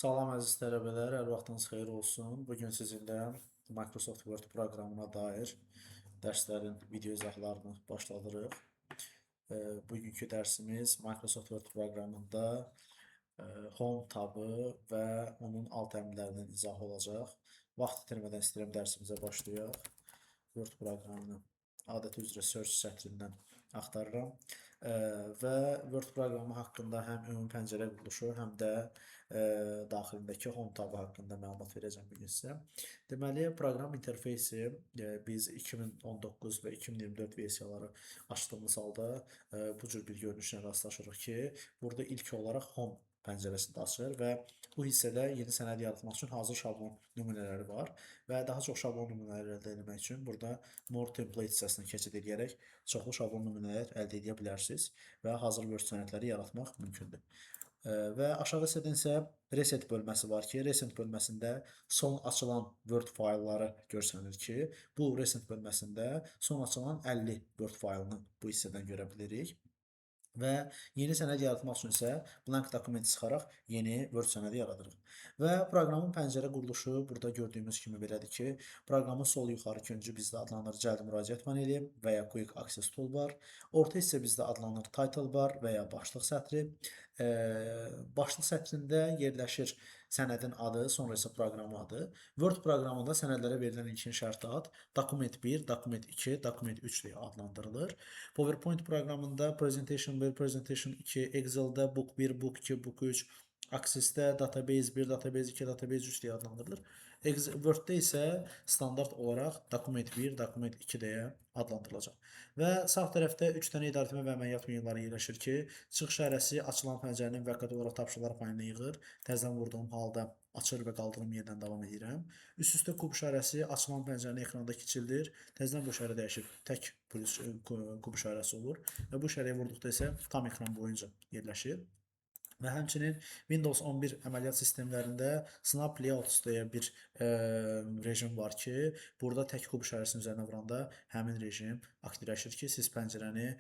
Salam əziz tələbələr, hər vaxtınız xeyir olsun. Bugün sizinlə Microsoft Word proqramına dair dərslərin video izahlarını başladırıq. Bugünkü dərsimiz Microsoft Word proqramında Home tabı və onun alt əmrlərinin izahı olacaq. Vaxt itirmədən istəyirəm dərsimizə başlayaq. Word proqramını adəti üzrə search sətrindən axtarıram. Və Word proqramı haqqında həm ümumi pəncərə quruluşu, həm də daxilindəki Home tabı haqqında məlumat verəcəm bugün sizə. Deməli, proqram interfeysi biz 2019 və 2024 versiyaları açdığımız halda bu cür bir görünüşlə rastlaşırıq ki, burada ilk olaraq Home pəncərəsində açır və bu hissədə yeni sənəd yaratmaq üçün hazır şablon nümunələri var və daha çox şablon nümunələri əldə etmək üçün burada More Template hissəsinə keçid edərək çoxlu şablon nümunələr əldə edə bilərsiniz və hazır Word sənədləri yaratmaq mümkündür. Və aşağı hissədən isə Reset bölməsi var ki, Reset bölməsində son açılan Word faylları görsənir ki, bu Reset bölməsində son açılan 50 Word faylını bu hissədən görə bilirik. Və yeni sənəd yaratmaq üçün isə blank dokumenti çıxaraq yeni Word sənədi yaradırıq. Və proqramın pəncərə quruluşu burada gördüyümüz kimi belədir ki, proqramın sol yuxarı küncü bizdə adlanır cəlb müraciət paneli və ya Quick Access Toolbar. Orta hissə bizdə adlanır Title bar və ya başlıq sətri. Başlıq sətrində yerləşir sənədin adı, sonra isə proqramın adı. Word proqramında sənədlərə verilən ilkin şərti ad Document 1, Document 2, Document 3 deyə adlandırılır. PowerPoint proqramında Presentation 1, Presentation 2, Excel'də Book 1, Book 2, Book 3, Access'də Database 1, Database 2, Database 3 deyə adlandırılır. Word-də isə standart olaraq Document 1, Document 2 deyə adlandırılacaq. Və sağ tərəfdə 3 dənə idarəetmə və əməliyyat menüləri yerləşir ki, çıx işarəsi açılan pəncərənin müvəqqəti olaraq tapşırıqlar panelinə yığır. Təzədən vurduğum halda açır və qaldırdığım yerdən davam edirəm. Üst-üstə kub işarəsi açılan pəncərəni ekranda kiçildir. Təzədən bu işarə dəyişib tək kub işarəsi olur və bu işarəyə vurduqda isə tam ekran boyunca yerləşir. Və həmçinin Windows 11 əməliyyat sistemlərində Snap Layouts deyə bir rejim var ki, burada tək kub işarəsinin üzərinə vuranda həmin rejim aktivləşir ki, siz pəncərəni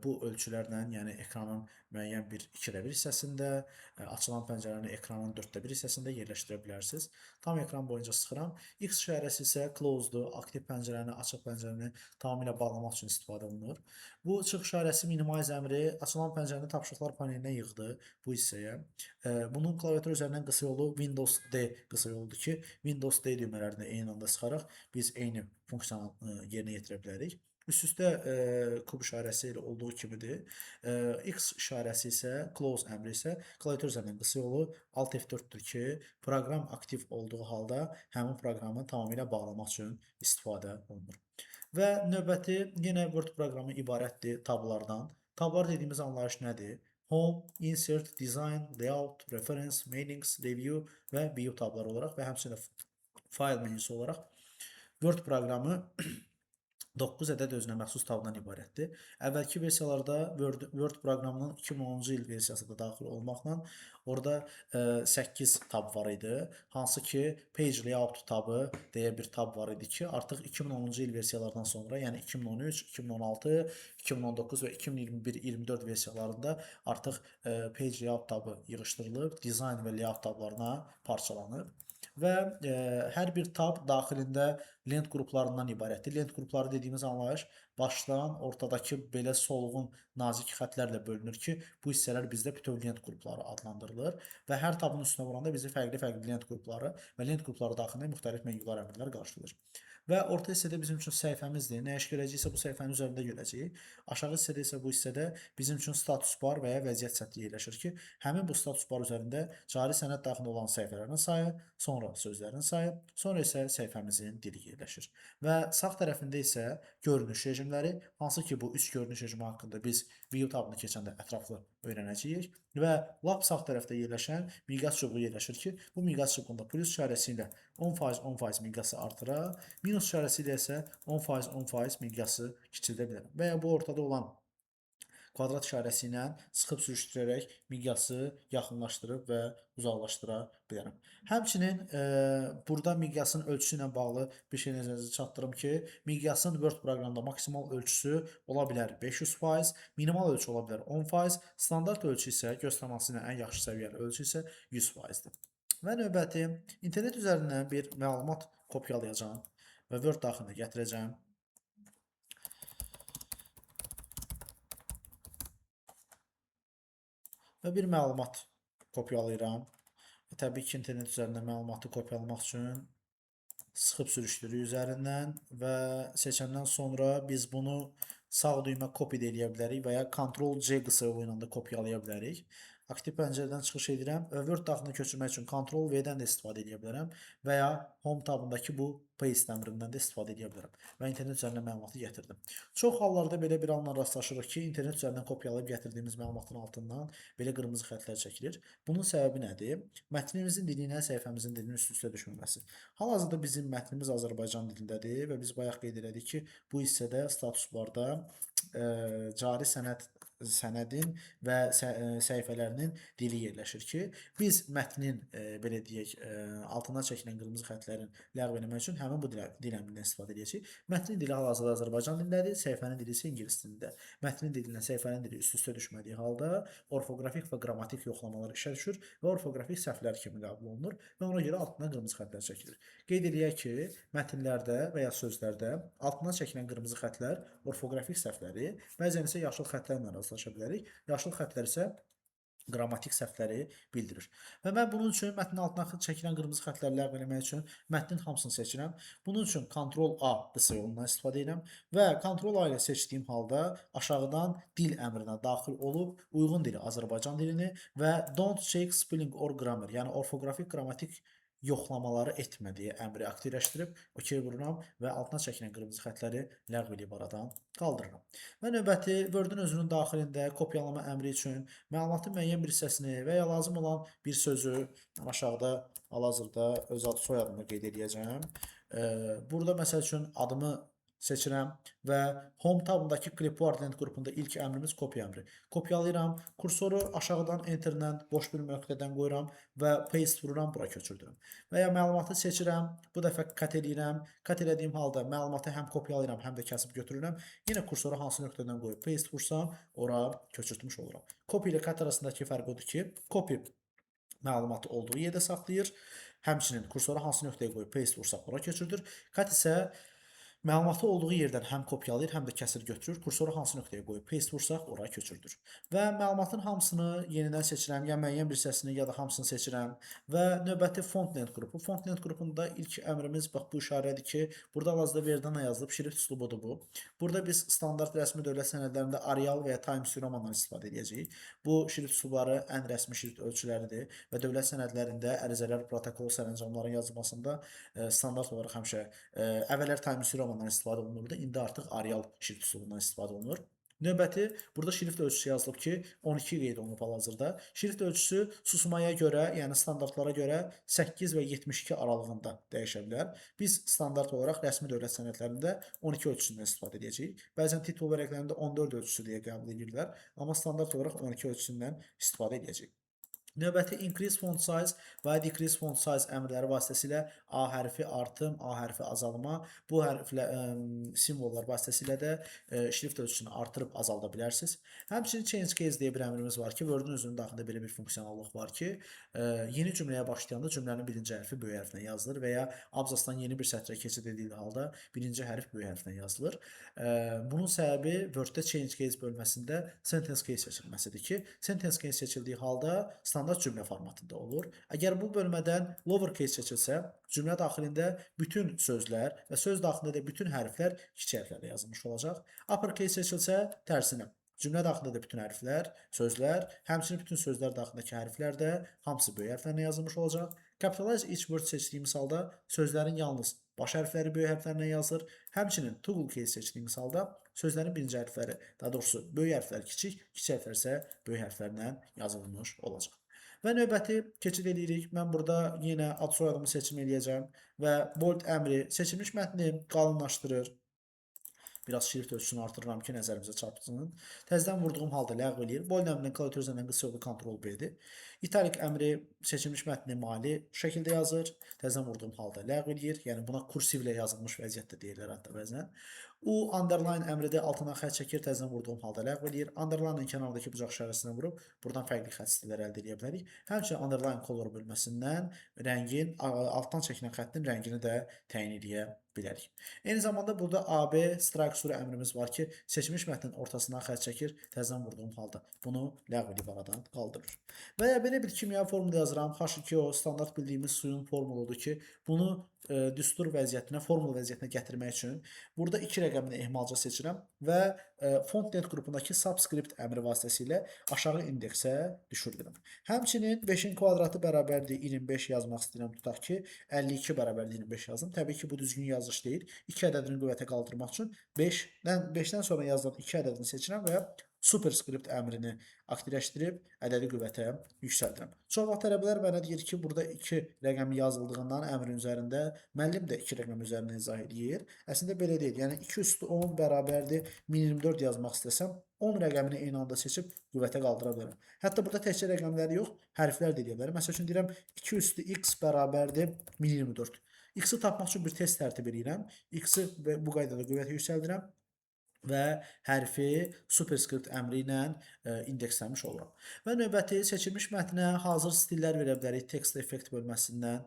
bu ölçülərlə, yəni ekranın müəyyən bir 2/1 hissəsində, açılan pəncərəni ekranın 4/1 hissəsində yerləşdirə bilərsiniz. Tam ekran boyunca sıxıram. X işarəsi isə close-dur, aktiv pəncərəni, açıq pəncərəni tamamilə bağlamaq üçün istifadə olunur. Bu çıx işarəsi minimize əmri açılan pəncərəni tapşırıqlar panelinə yığdı bu hissəyə. Bunun klaviatur üzərindən qısa yolu Windows D qısa yoludur ki, Windows D düymələrini eyni anda sıxaraq biz eyni funksiyanı yerinə yetirə bilərik. Üst-üstə kub işarəsi ilə olduğu kimidir. X işarəsi isə, close əmri isə klaviatur üzərindən qısa yolu Alt F4-dür ki, proqram aktiv olduğu halda həmin proqramı tamamilə bağlamaq üçün istifadə olunur. Və növbəti yenə Word proqramı ibarətdir tablardan. Tablar dediyimiz anlayış nədir? Home, Insert, Design, Layout, Reference, Mailings, Review və View tabları olaraq və həmçinin fayl menüsü olaraq Word proqramı 9 ədəd özünə məxsus tabdan ibarətdir. Əvvəlki versiyalarda Word proqramının 2010-cu il versiyası da daxil olmaqla orada 8 tab var idi. Hansı ki Page Layout tabı deyə bir tab var idi ki, artıq 2010-cu il versiyalardan sonra, yəni 2013, 2016, 2019 və 2021-24 versiyalarında artıq Page Layout tabı yığışdırılıb, Design və Layout tablarına parçalanıb. Və hər bir tab daxilində lent qruplarından ibarətdir. Lent qrupları dediyimiz anlayış başdan ortadakı belə solğun nazik xətlərlə bölünür ki, bu hissələr bizdə bütöv lent qrupları adlandırılır və hər tabın üstünə vuranda bizi fərqli-fərqli lent qrupları və lent qrupları daxilində müxtəlif menülər, əmrlər qarşılayır. Və orta hissədə bizim üçün səhifəmizdir. Nə iş görəcəksə bu səhifənin üzərində görəcəyik. Aşağı hissədə isə bu hissədə bizim üçün status bar və ya vəziyyət sətri yerləşir ki, həmin bu status bar üzərində cari sənəd daxil olan səhifələrin sayı, sonra sözlərin sayı, sonra isə səhifəmizin dili yerləşir. Və sağ tərəfində isə görünüş rejimləri, hansı ki bu üç görünüş rejimi haqqında biz View tabını keçəndə ətraflı öyrənəcəyik və lap sağ tərəfdə yerləşən miqyas çubuğu yerləşir ki, bu miqyas çubuğunda plus işarəsi ilə 10% miqyası artıra, minus işarəsi ilə isə 10% miqyası kiçildə bilərəm. Və ya bu ortada olan kvadrat işarəsi ilə sıxıb sürüşdürərək miqyası yaxınlaşdırıb və uzaqlaşdıra bilərəm. Həmçinin burada miqyasın ölçüsü ilə bağlı bir şey nəzərinizə çatdırım ki, miqyasın Word proqramında maksimal ölçüsü ola bilər 500%, minimal ölçü ola bilər 10%, standart ölçü isə göz təması ilə ən yaxşı səviyyəli ölçü isə 100%-dir. Və növbəti internet üzərindən bir məlumat kopyalayacağam və Word daxilinə gətirəcəm. Və bir məlumat kopyalayıram. Və təbii ki, internet üzərindən məlumatı kopyalamaq üçün sıxıb sürüşdürürük üzərindən və seçəndən sonra biz bunu sağ düymə copy da eləyə bilərik və ya Ctrl+C qısa yolu ilə də kopyalaya bilərik. Aktiv pəncərədən çıxış edirəm və Word daxilinə köçürmək üçün Ctrl+V-dən də istifadə edə bilərəm və ya Home tabındakı bu Paste əmrindən də istifadə edə bilərəm və internet üzərindən məlumatı gətirdim. Çox hallarda belə bir halla rastlaşırıq ki, internet üzərindən kopyalayıb gətirdiyimiz məlumatın altından belə qırmızı xəttlər çəkilir. Bunun səbəbi nədir? Mətnimizin dili ilə səhifəmizin dilinin üst-üstə düşməməsi. Hal-hazırda bizim mətnimiz Azərbaycan dilindədir və biz bayaq qeyd elədik ki, bu hissədə status barda cari sənədin və səhifələrinin dili yerləşir ki, biz mətnin belə deyək, altından çəkilən qırmızı xəttlərin ləğv etmək üçün həmin bu dil əmrindən istifadə edəcəyik. Mətnin dili hal-hazırda Azərbaycan dilindədir, səhifənin dili isə ingilis dilində. Mətnin dili ilə səhifənin dili üst-üstə düşmədiyi halda orfoqrafik və qrammatik yoxlamalar işə düşür və orfoqrafik səhvlər kimi qəbul olunur və ona görə altından qırmızı xəttlər çəkilir. Qeyd eləyək ki, mətnlərdə və ya sözlərdə altından çəkilən qırmızı xəttlər orfoqrafik səhvləri, bəzən isə yaşıl xəttlərlə rastlaşa bilərik. Yaşıl xəttlər isə qrammatik səhvləri bildirir. Və mən bunun üçün mətnin altına çəkilən qırmızı xəttləri ləğv etmək üçün mətnin hamısını seçirəm. Bunun üçün Ctrl+A qısa yolundan istifadə edirəm və Ctrl+A ilə seçdiyim halda aşağıdan dil əmrinə daxil olub uyğun dili Azərbaycan dilini və Don't check spelling or grammar, yəni orfoqrafik qrammatik yoxlamaları etmə deyə əmri aktivləşdirib, OK vururam və altına çəkilən qırmızı xəttləri ləğv edib aradan qaldırıram. Və növbəti Word-ün özünün daxilində kopyalama əmri üçün məlumatın müəyyən bir hissəsini və ya lazım olan bir sözü aşağıda hal-hazırda öz ad soyadımı qeyd edəcəm. Burada məsəl üçün adımı seçirəm və Home tabındakı Clipboard qrupunda ilk əmrimiz kopya əmri. Kopyalayıram, kursoru aşağıdan Enter-lə boş bir nöqtədən qoyuram və Paste vururam, bura köçürdürüm. Və ya məlumatı seçirəm, bu dəfə cut edirəm. Cut elədiyim halda məlumatı həm kopyalayıram, həm də kəsib götürürəm. Yenə kursoru hansı nöqtədən qoyub Paste vursam, ora köçürtmüş oluram. Copy ilə cut arasındakı fərq odur ki, copy məlumatı olduğu yerdə saxlayır. Həmçinin kursoru hansı nöqtəyə qoyub Paste vursaq, ora köçürdür. Cut isə məlumatı olduğu yerdən həm kopyalayır, həm də kəsir götürür. Kursoru hansı nöqtəyə qoyub paste vursaq, ora köçürdür. Və məlumatın hamısını yenidən seçirəm, ya müəyyən bir hissəsini, ya da hamısını seçirəm. Və növbəti font length qrupu. Font length qrupunda ilk əmrimiz bax bu işarədir ki, burada hal-hazırda Verdana yazılıb, şrift üslubudur bu. Burada biz standart rəsmi dövlət sənədlərində Arial və ya Times New Romandan istifadə edəcəyik. Bu şrift üslubları ən rəsmi şrift ölçüləridir və dövlət sənədlərində ərizələr, protokol, sərəncamların yazılmasında standart olaraq həmişə əvvəllər Times New Romandan istifadə olunurdu. İndi artıq Arial şrift üslubundan istifadə olunur. Növbəti, burada şrift ölçüsü yazılıb ki, 12 qeyd olunub hal-hazırda. Şrift ölçüsü susmaya görə, yəni standartlara görə 8 və 72 aralığında dəyişə bilər. Biz standart olaraq rəsmi dövlət sənədlərində 12 ölçüsündən istifadə edəcəyik. Bəzən titul vərəqlərində 14 ölçüsü deyə qəbul edirlər, amma standart olaraq 12 ölçüsündən istifadə edəcəyik. Növbəti increase font size və decrease font size əmrləri vasitəsilə A hərfi artım, A hərfi azalma, bu simvollar vasitəsilə də şrift ölçüsünü artırıb azalda bilərsiniz. Həmçinin change case deyə bir əmrimiz var ki, Word-ün özünün daxilində belə bir funksiyonallıq var ki, yeni cümləyə başlayanda cümlənin birinci hərfi böyük hərflə yazılır və ya abzasdan yeni bir sətrə keçid edildiyi halda birinci hərf böyük hərflə yazılır. Bunun səbəbi Word-də change case bölməsində sentence case seçilməsidir ki, sentence case seçildiyi halda standart cümlə formatında olur. Əgər bu bölmədən lowercase seçilsə, cümlə daxilində bütün sözlər və söz daxilində də bütün hərflər kiçik hərflərlə yazılmış olacaq. Uppercase seçilsə, tərsinə. Cümlə daxilində də bütün hərflər, sözlər, həmçinin bütün sözlər daxilindəki hərflər də hamısı böyük hərflərlə yazılmış olacaq. Capitalize each word seçdiyimiz halda sözlərin yalnız baş hərfləri böyük hərflərlə yazılır. Həmçinin toggle case seçdiyimiz halda sözlərin birinci hərfləri, daha doğrusu böyük hərflər kiçik, kiçik hərflər isə böyük hərflərlə yazılmış olacaq. Və növbəti keçid edirik. Mən burada yenə ad soyadımı seçim eləyəcəm və bold əmri seçilmiş mətni qalınlaşdırır. Biraz şrift ölçüsünü artırıram ki, nəzərimizə çarpsın. Təzədən vurduğum halda ləğv eləyir. Bold əmrinin klaviatur üzərindən qısa yolu Ctrl+B-dir. İtalik əmri seçilmiş mətni mali şəkildə yazır. Təzədən vurduğum halda ləğv eləyir. Yəni buna kursivlə yazılmış vəziyyətdə deyirlər hətta bəzən. U underline əmri də altından xətt çəkir, təzədən vurduğum halda ləğv eləyir. Underline-ın kənarındakı bucaq işarəsinə vurub buradan fərqli xətt stilləri əldə edə bilərik. Həmçinin underline color bölməsindən rəngin altdan çəkilən xəttin rəngini də təyin edə bilərik. Eyni zamanda burada AB strike sura əmrimiz var ki, seçilmiş mətnin ortasından xətt çəkir, təzədən vurduğum halda bunu ləğv edib aradan qaldırır. Və ya belə bir kimya formulu yazıram. H2O standart bildiyimiz suyun formuludur ki, bunu düstur vəziyyətinə, formula vəziyyətinə gətirmək üçün burada 2 rəqəmini ehmalca seçirəm və FontNet qrupundakı subscript əmri vasitəsilə aşağı indeksə düşürürəm. Həmçinin 5-in kvadratı bərabərdir 25 yazmaq istəyirəm. Tutaq ki, 52 bərabərdir 25 yazdım. Təbii ki, bu düzgün yazılış deyil. 2 ədədini qüvvətə qaldırmaq üçün 5-dən sonra yazılan 2 ədədini seçirəm və superscript əmrini aktivləşdirib ədədi qüvvətə yüksəldirəm. Çox vaxt tələbələr mənə deyir ki, burada 2 rəqəm yazıldığından əmrin üzərində müəllim də 2 rəqəm üzərində izah edir. Əslində belə deyil. Yəni 2 üstü 10 bərabərdir 1024 yazmaq istəsəm 10 rəqəmini eyni anda seçib qüvvətə qaldıra bilərəm. Hətta burada təkcə rəqəmləri yox, hərflər də edə bilərəm. Məsəl üçün deyirəm 2 üstü x bərabərdir 1024. X-i tapmaq üçün bir test tərtib edirəm. X-i bu qaydada qüvvətə yüksəldirəm və hərfi superscript əmri ilə indeksləmiş oluram. Və növbəti seçilmiş mətnə hazır stillər verə bilərik text effekt bölməsindən.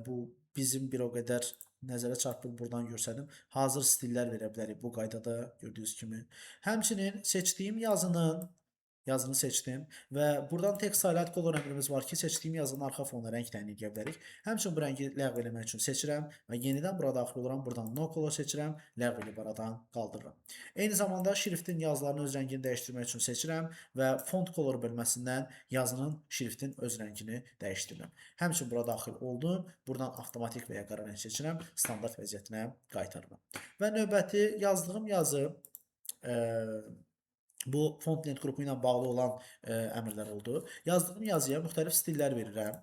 Bu bizim bir o qədər nəzərə çarpıb buradan görsədim. Hazır stillər verə bilərik bu qaydada gördüyünüz kimi. Həmçinin seçdiyim yazını seçdim və buradan text highlight color əmrimiz var ki, seçdiyim yazının arxa fonuna rəng təyin edə bilərik. Həmçinin bu rəngi ləğv eləmək üçün seçirəm və yenidən bura daxil oluram. Buradan no color seçirəm, ləğv edib aradan qaldırıram. Eyni zamanda şriftin yazılarının öz rəngini dəyişdirmək üçün seçirəm və font color bölməsindən yazının şriftin öz rəngini dəyişdirirəm. Həmçinin bura daxil oldum. Buradan avtomatik və ya qara rəng seçirəm, standart vəziyyətinə qaytarıram. Və növbəti yazdığım yazı bu FontNet qrupu ilə bağlı olan əmrlər oldu. Yazdığım yazıya müxtəlif stillər verirəm.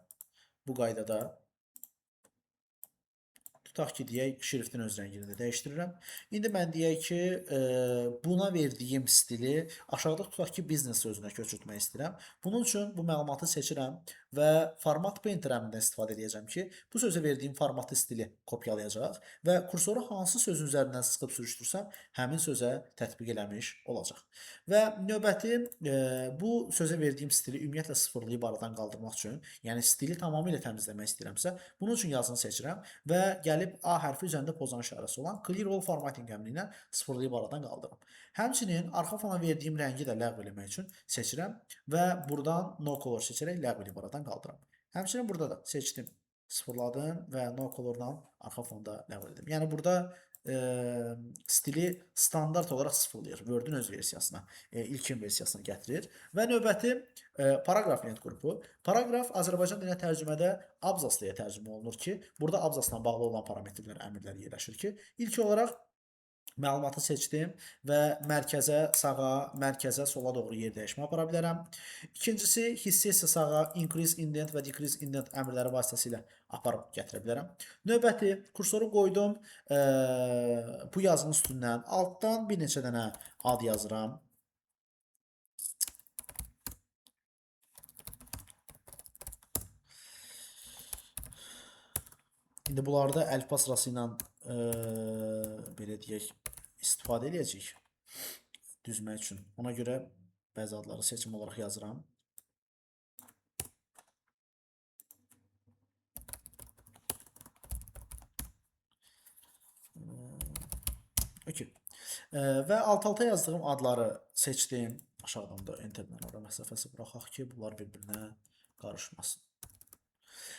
Bu qaydada. Tutaq ki, deyək, şriftin öz rəngini də dəyişdirirəm. İndi mən deyək ki, buna verdiyim stili aşağıda tutaq ki, biznes sözünə köçürtmək istəyirəm. Bunun üçün bu məlumatı seçirəm və format painter əmrindən istifadə edəcəm ki, bu sözə verdiyim formatı stili kopyalayacaq və kursoru hansı sözün üzərindən sıxıb sürüşdürsəm, həmin sözə tətbiq eləmiş olacaq. Və növbəti bu sözə verdiyim stili ümumiyyətlə sıfırlayıb aradan qaldırmaq üçün, yəni stili tamamilə təmizləmək istəyirəmsə, bunun üçün yazını seçirəm və gəlib A hərfi üzərində pozan işarəsi olan clear all formatting əmri ilə sıfırlayıb aradan qaldırıram. Həmçinin arxa fona verdiyim rəngi də ləğv eləmək üçün seçirəm və buradan no color seçərək ləğv edib aradan qaldırıram. Həmçinin burada da seçdim, sıfırladım və no colordan arxa fonda ləğv edim. Yəni burada stili standart olaraq sıfırlayır. Word-ün öz versiyasına, ilkin versiyasına gətirir. Və növbəti paragraf net qrupu. Paragraf Azərbaycan dilinə tərcümədə abzaslıya tərcümə olunur ki, burada abzasla bağlı olan parametrlər, əmrlər yerləşir ki, ilk olaraq məlumatı seçdim və mərkəzə sağa, mərkəzə sola doğru yer dəyişmə apara bilərəm. İkincisi, hissə sağa increase indent və decrease indent əmrləri vasitəsilə aparıb gətirə bilərəm. Növbəti, kursoru qoydum bu yazının üstündən altdan bir neçə dənə ad yazıram. İndi bunlarda əlifba sırası ilə belə deyək, istifadə edəcəyik düzmək üçün. Ona görə bəzi adları seçim olaraq yazıram. Okay. Və alt-alta yazdığım adları seçdim. Aşağıdan da enterdən ora məsafəsi buraxaq ki, bunlar bir-birinə qarışmasın.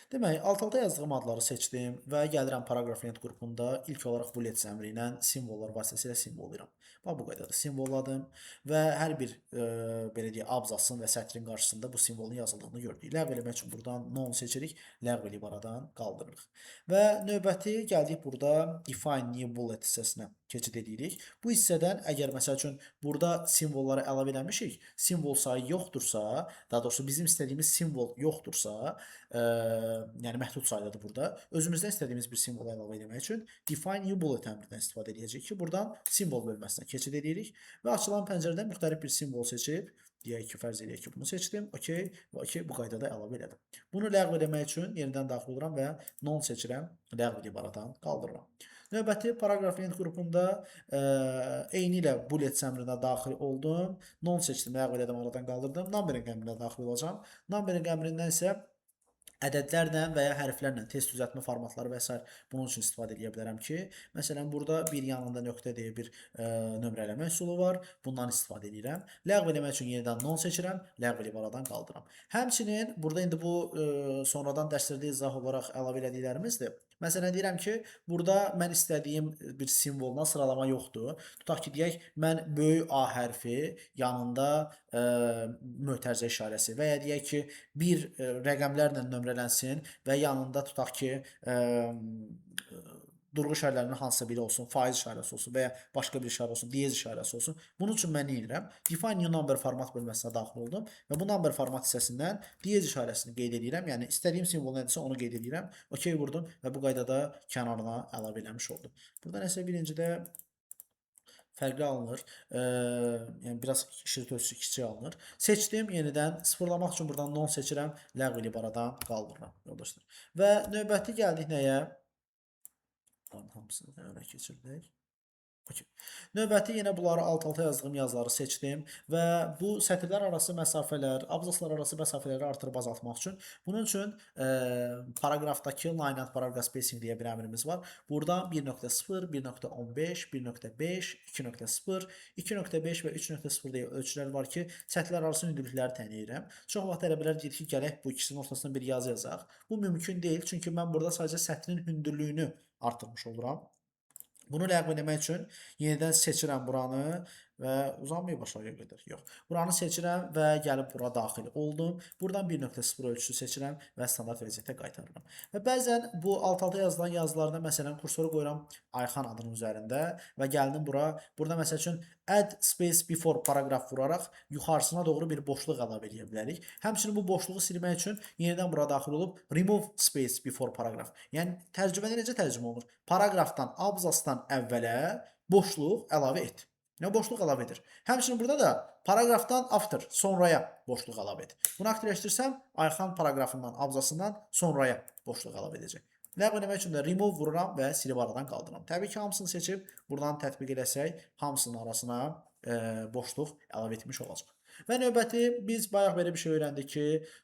Demək, alt-alta yazdığım adları seçdim və gəlirəm paragraf net qrupunda ilk olaraq bullets əmri ilə simvollar vasitəsilə simvollayıram. Bax, bu qaydada simvolladım və hər bir belə deyək, abzasın və sətrin qarşısında bu simvolun yazıldığını gördük. Ləğv eləmək üçün buradan none seçirik, ləğv eləyib aradan qaldırırıq. Və növbəti gəldik burada define new bullet hissəsinə keçid edirik. Bu hissədən əgər məsəl üçün burada simvolları əlavə eləmişik, simvol sayı yoxdursa, daha doğrusu bizim istədiyimiz simvol yoxdursa, yəni məhdud saydadır burada. Özümüzdən istədiyimiz bir simvolu əlavə etmək üçün define new bullet əmrindən istifadə edəcəyik ki, buradan simvol bölməsinə keçid edirik və açılan pəncərədən müxtəlif bir simvol seçib Deyək ki, fərz edək ki, bunu seçdim. OK və OK bu qaydada əlavə elədim. Bunu ləğv etmək üçün yenidən daxil oluram və non seçirəm. Ləğv edib aradan qaldırıram. Növbəti paragraf lent qrupunda eyni ilə bullets əmrinə daxil oldum. Non seçdim, ləğv elədim, aradan qaldırdım. Numbering əmrinə daxil olacağam. Numbering əmrindən isə ədədlərlə və ya hərflərlə test düzəltmə formatları və s. bunun üçün istifadə edə bilərəm ki, məsələn, burada bir yanında nöqtə deyə bir nömrələmə üsulu var. Bundan istifadə edirəm. Ləğv eləmək üçün yenidən non seçirəm, ləğv edib aradan qaldıram. Həmçinin burada indi bu sonradan dərslərdə izah olaraq əlavə elədiklərimizdir. Məsələn, deyirəm ki, burada mən istədiyim bir simvoldan sıralama yoxdur. Tutaq ki, deyək, mən böyük A hərfi yanında mötərizə işarəsi və ya deyək ki, bir rəqəmlərlə nömrələnsin və yanında tutaq ki, durğu işarələrinin hansısa biri olsun, faiz işarəsi olsun və ya başqa bir işarə olsun, diyez işarəsi olsun. Bunun üçün mən nə edirəm? Define new number format bölməsinə daxil oldum və bu number format hissəsindən diyez işarəsini qeyd edirəm. Yəni istədiyim simvol nədirsə onu qeyd edirəm. OK vurdum və bu qaydada kənarına əlavə eləmiş oldum. Burada nəsə birincidə fərqli alınır. Yəni biraz şrift ölçüsü kiçik alınır. Seçdim, yenidən sıfırlamaq üçün buradan non seçirəm, ləğv edib aradan qaldırıram yoldaşlar. Və növbəti gəldik nəyə? Bunların hamısını əvvəl keçirdik. Okay. Növbəti yenə bunları alt-alta yazdığım yazıları seçdim və bu sətirlər arası məsafələr, abzaslar arası məsafələri artırıb azaltmaq üçün bunun üçün paragrafdakı line and paragraph spacing deyə bir əmrimiz var. Buradan 1.0, 1.15, 1.5, 2.0, 2.5 və 3.0 deyə ölçülər var ki, sətirlər arası hündürlükləri təyin edirəm. Çox vaxt tələbələr deyir ki, gələk bu ikisinin ortasına bir yazı yazaq. Bu mümkün deyil, çünki mən burada sadəcə sətrin hündürlüyünü artırmış oluram. Bunu ləğv etmək üçün yenidən seçirəm buranı və uzanmayıb aşağıya qədər. Yox. Buranı seçirəm və gəlib bura daxil oldum. Buradan 1.0 ölçüsü seçirəm və standart vəziyyətə qaytarıram. Və bəzən bu alt-alta yazılan yazılarda məsələn kursoru qoyuram Ayxan adının üzərində və gəldim bura. Burada məsəl üçün add space before paragraf vuraraq yuxarısına doğru bir boşluq əlavə edə bilərik. Həmçinin bu boşluğu silmək üçün yenidən bura daxil olub remove space before paragraph. Yəni tərcümədə necə tərcümə olunur? Paragrafdan, abzasdan əvvələ boşluq əlavə et. Nə boşluq əlavə edir? Həmçinin burada da paragrafdan after, sonraya boşluq əlavə et. Bunu aktivləşdirsəm, Ayxan paragrafından, abzasından sonraya boşluq əlavə edəcək. Ləğv etmək üçün də remove vururam və silib aradan qaldıram. Təbii ki, hamısını seçib buradan tətbiq eləsək, hamısının arasına boşluq əlavə etmiş olacaq. Və növbəti biz bayaq belə bir şey öyrəndik ki,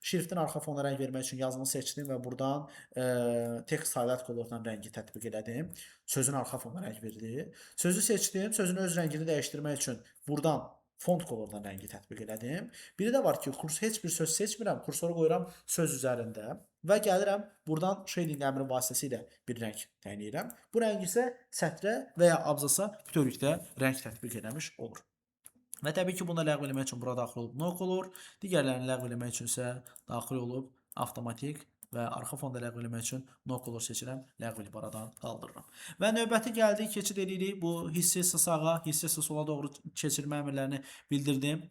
şriftin arxa fonuna rəng vermək üçün yazını seçdim və buradan text highlight colordan rəngi tətbiq elədim. Sözün arxa fonuna rəng verdi. Sözü seçdim, sözün öz rəngini dəyişdirmək üçün buradan font colordan rəngi tətbiq elədim. Biri də var ki, heç bir söz seçmirəm, kursoru qoyuram söz üzərində və gəlirəm buradan shading əmri vasitəsilə bir rəng təyin edirəm. Bu rəng isə sətrə və ya abzasa bütövlükdə rəng tətbiq eləmiş olur. Və təbii ki, bunu ləğv eləmək üçün bura daxil olub no color, digərlərini ləğv eləmək üçün isə daxil olub avtomatik və arxa fonda ləğv eləmək üçün no color seçirəm, ləğv edib aradan qaldırıram. Və növbəti gəldik, keçid edirik. Bu hissəsi sağa, hissəsi sola doğru keçirmə əmrlərini bildirdim.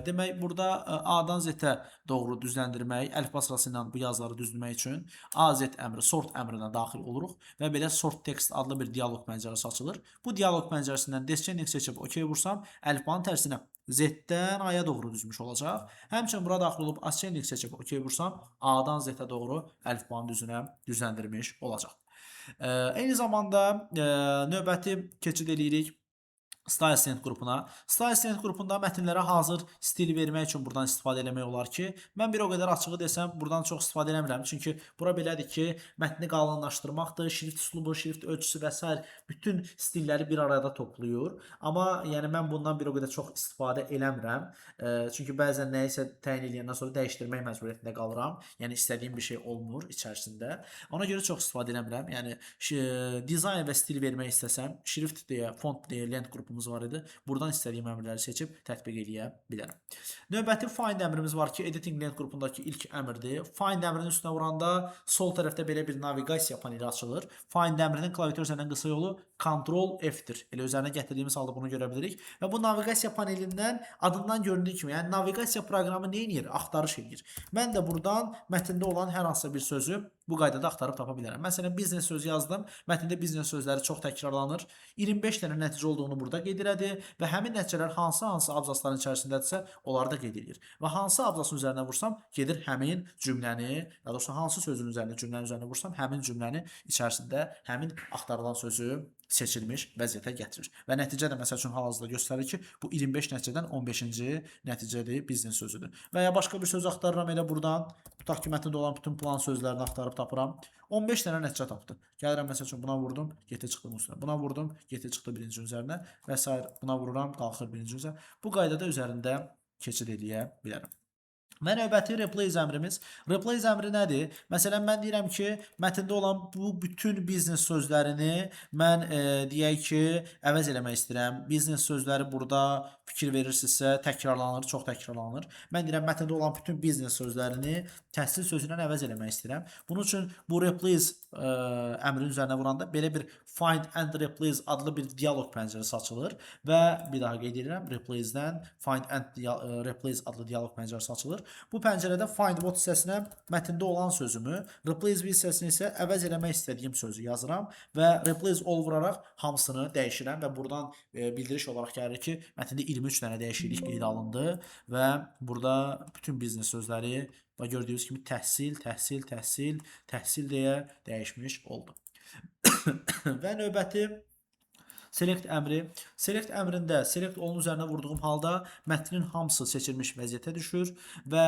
Demək, burada A-dan Z-ə doğru düzləndirmək, əlifba sırası ilə bu yazıları düzləmək üçün AZ əmri, sort əmrinə daxil oluruq və belə sort text adlı bir dialoq pəncərəsi açılır. Bu dialoq pəncərəsindən descending seçib OK vursam, əlifbanın tərsinə Z-dən A-ya doğru düzmüş olacaq. Həmçinin bura daxil olub ascending seçib OK vursam, A-dan Z-ə doğru əlifbanın düzünə düzləndirmiş olacaq. Eyni zamanda növbəti keçid edirik Style Student qrupuna. Style Student qrupunda mətnlərə hazır stil vermək üçün buradan istifadə eləmək olar ki, mən bir o qədər açığı desəm, buradan çox istifadə eləmirəm. Çünki bura belədir ki, mətni qalınlaşdırmaqdır, şrift üslubu, şrift ölçüsü və s. bütün stilləri bir arada toplayır. Amma yəni mən bundan bir o qədər çox istifadə eləmirəm. Çünki bəzən nəyisə təyin edəndən sonra dəyişdirmək məcburiyyətində qalıram. Yəni istədiyim bir şey olmur içərisində. Ona görə çox istifadə eləmirəm. Yəni dizayn və stil vermək istəsəm, şrift deyə, font deyə, lent qrupu var idi. Buradan istədiyim əmrləri seçib tətbiq edə bilərəm. Növbəti find əmrimiz var ki, editing lent qrupundakı ilk əmrdir. Find əmrinin üstünə vuranda sol tərəfdə belə bir naviqasiya paneli açılır. Find əmrinin klaviatür üzərindən qısa yolu Ctrl F-dir. Elə üzərinə gətirdiyimiz halda bunu görə bilirik. Və bu naviqasiya panelindən adından göründüyü kimi, yəni naviqasiya proqramı nə edir? Axtarış edir. Mən də buradan mətndə olan hər hansısa bir sözü bu qaydada axtarıb tapa bilərəm. Məsələn, biznes sözü yazdım. Mətndə biznes sözləri çox təkrarlanır. 25 dənə nəticə olduğunu burada qeyd elədi və həmin nəticələr hansı abzasların içərisindədirsə, onları da qeyd edir. Və hansı abzasın üzərinə vursam, gedir həmin cümləni, ya da hansı sözün üzərinə, cümlənin üzərinə vursam, həmin cümləni içərisində həmin axtarılan sözü seçilmiş vəziyyətə gətirir. Və nəticə də məsəl üçün hal-hazırda göstərir ki, bu 25 nəticədən 15-ci nəticədir, biznes sözüdür. Və ya başqa bir söz axtarıram elə buradan, tutaq ki, mətndə olan bütün plan sözlərini axtarıb tapıram. 15 dənə nəticə tapdı. Gəlirəm məsəl üçün buna vurdum, getə çıxdı bunun üzərinə. Buna vurdum, getə çıxdı birinci üzərinə və s. Buna vururam, qalxır birinci üzərinə. Bu qaydada üzərində keçid edə bilərəm. Və növbəti replace əmrimiz. Replace əmri nədir? Məsələn, mən deyirəm ki, mətndə olan bu bütün biznes sözlərini mən deyək ki, əvəz eləmək istəyirəm. Biznes sözləri burada fikir verirsinizsə, təkrarlanır, çox təkrarlanır. Mən deyirəm, mətndə olan bütün biznes sözlərini təhsil sözü ilə əvəz eləmək istəyirəm. Bunun üçün bu replace əmrinin üzərinə vuranda belə bir find and replace adlı bir dialoq pəncərəsi açılır və bir daha qeyd edirəm, replace-dən find and replace adlı dialoq pəncərəsi açılır. Bu pəncərədə find what hissəsinə mətndə olan sözümü, replace bir hissəsini isə əvəz eləmək istədiyim sözü yazıram və replace all vuraraq hamısını dəyişirəm və buradan bildiriş olaraq gəlir ki, mətndə 23 dənə dəyişiklik qeydə alındı və burada bütün biznes sözləri və gördüyünüz kimi təhsil deyə dəyişmiş oldu. Və növbəti select əmri. Select əmrində select all-un üzərinə vurduğum halda mətnin hamısı seçilmiş vəziyyətə düşür və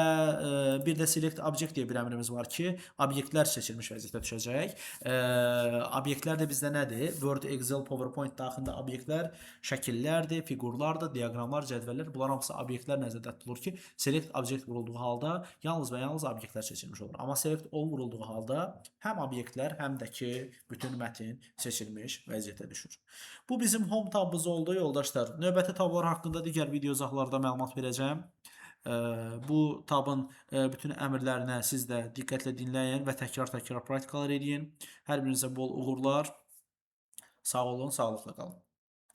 bir də select object deyə bir əmrimiz var ki, obyektlər seçilmiş vəziyyətə düşəcək. Obyektlər də bizdə nədir? Word, Excel, PowerPoint daxilində obyektlər şəkillərdir, fiqurlardır, diaqramlar, cədvəllər. Bunlar hamısı obyektlər nəzərdə tutulur ki, select object vurulduğu halda yalnız və yalnız obyektlər seçilmiş olur. Amma select all vurulduğu halda həm obyektlər, həm də ki, bütün mətn seçilmiş vəziyyətə düşür. Bu bizim home tabımız oldu yoldaşlar. Növbəti tablar haqqında digər video izahlarda məlumat verəcəm. Bu tabın bütün əmrlərinə siz də diqqətlə dinləyin və təkrar praktikalar edin. Hər birinizə bol uğurlar. Sağ olun, sağlıqla qalın.